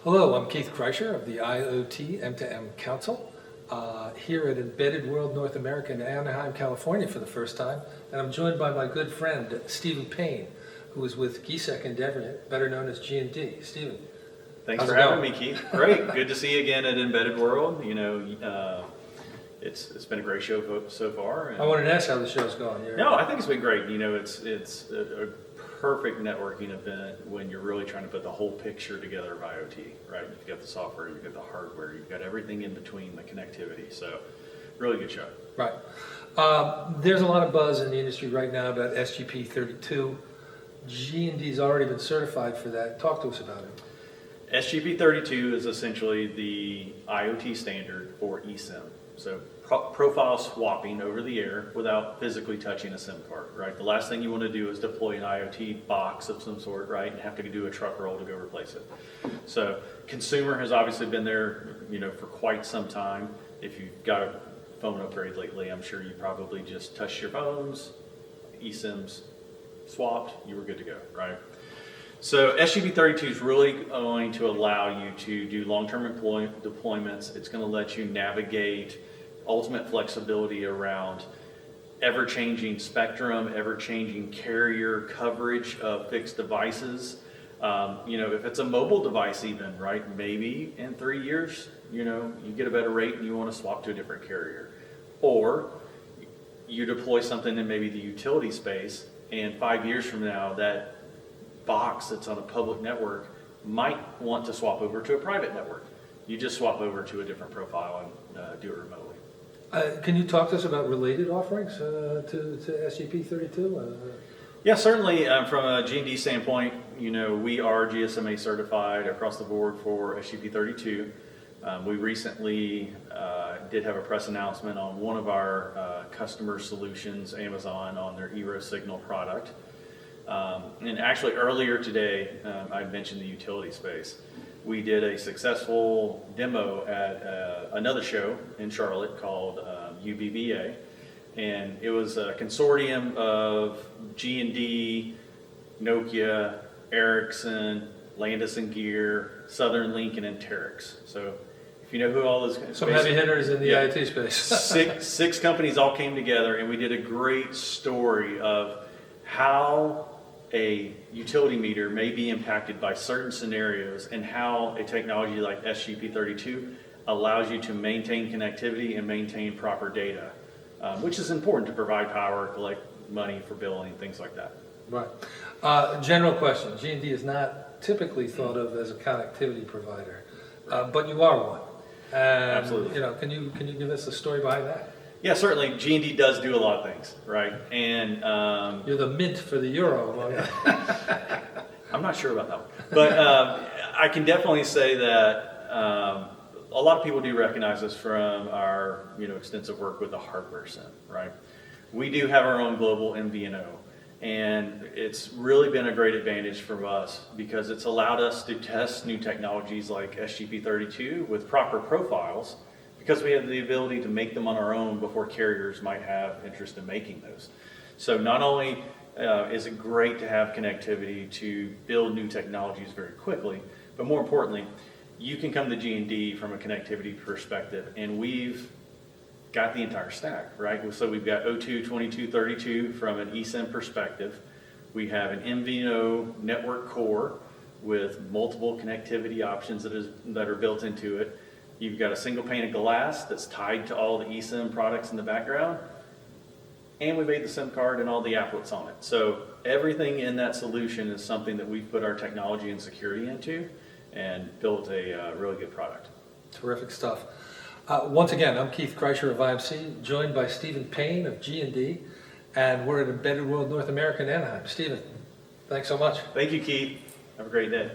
Hello, I'm Keith Kreischer of the IoT M2M Council, here at Embedded World North America in Anaheim, California for the first time. And I'm joined by my good friend, Stephen Payne, who is with GSEC Endeavor, better known as G+D. Stephen. Thanks for having me, Keith. Great. Good to see you again at Embedded World. You know, it's been a great show so far. I wanted to ask how the show's going. No, I think it's been great. You know, it's a perfect networking event when you're really trying to put the whole picture together of IoT, right? You've got the software, you've got the hardware, you've got everything in between, the connectivity. So, really good show. Right. There's a lot of buzz in the industry right now about SGP32. G+D's already been certified for that. Talk to us about it. SGP32 is essentially the IoT standard for eSIM. So profile swapping over the air without physically touching a SIM card, right? The last thing you want to do is deploy an IoT box of some sort, right? And have to do a truck roll to go replace it. So consumer has obviously been there, you know, for quite some time. If you've got a phone upgrade lately, I'm sure you probably just touched your phones, eSIMs swapped, you were good to go, right? So SGP32 is really going to allow you to do long-term deployments. It's going to let you navigate ultimate flexibility around ever-changing spectrum, ever-changing carrier coverage of fixed devices. You know, if it's a mobile device even, right, maybe in 3 years, you know, you get a better rate and you want to swap to a different carrier. Or you deploy something in maybe the utility space, and 5 years from now, that box that's on a public network might want to swap over to a private network. You just swap over to a different profile and do it remotely. Can you talk to us about related offerings to SGP32? Yeah, certainly from a G+D standpoint, you know, we are GSMA certified across the board for SGP32. We recently did have a press announcement on one of our customer solutions, Amazon, on their eRoSignal product. And actually earlier today, I mentioned the utility space. We did a successful demo at another show in Charlotte called UBBA, and it was a consortium of G+D, Nokia, Ericsson, Landis & Gear, Southern Lincoln, and Terex. So if you know who all those Some heavy hitters in the IT space. six companies all came together, and we did a great story of how a utility meter may be impacted by certain scenarios and how a technology like SGP32 allows you to maintain connectivity and maintain proper data, which is important to provide power, collect money for billing, things like that. Right. General question. G+D is not typically thought of as a connectivity provider, but you are one. Absolutely. You know, can you give us the story behind that? Yeah, certainly. G+D does do a lot of things, right? And you're the mint for the euro. I'm not sure about that one, but I can definitely say that a lot of people do recognize us from our, you know, extensive work with the hardware SIM, right? We do have our own global MVNO, and it's really been a great advantage for us because it's allowed us to test new technologies like SGP32 with proper profiles, because we have the ability to make them on our own before carriers might have interest in making those. So not only is it great to have connectivity to build new technologies very quickly, but more importantly, you can come to G+D from a connectivity perspective, and we've got the entire stack, right? So we've got O2 2232 from an eSIM perspective. We have an MVNO network core with multiple connectivity options that are built into it. You've got a single pane of glass that's tied to all the eSIM products in the background. And we made the SIM card and all the applets on it. So everything in that solution is something that we've put our technology and security into and built a really good product. Terrific stuff. Once again, I'm Keith Kreischer of IMC, joined by Stephen Payne of G+D, and we're at Embedded World North America in Anaheim. Stephen, thanks so much. Thank you, Keith. Have a great day.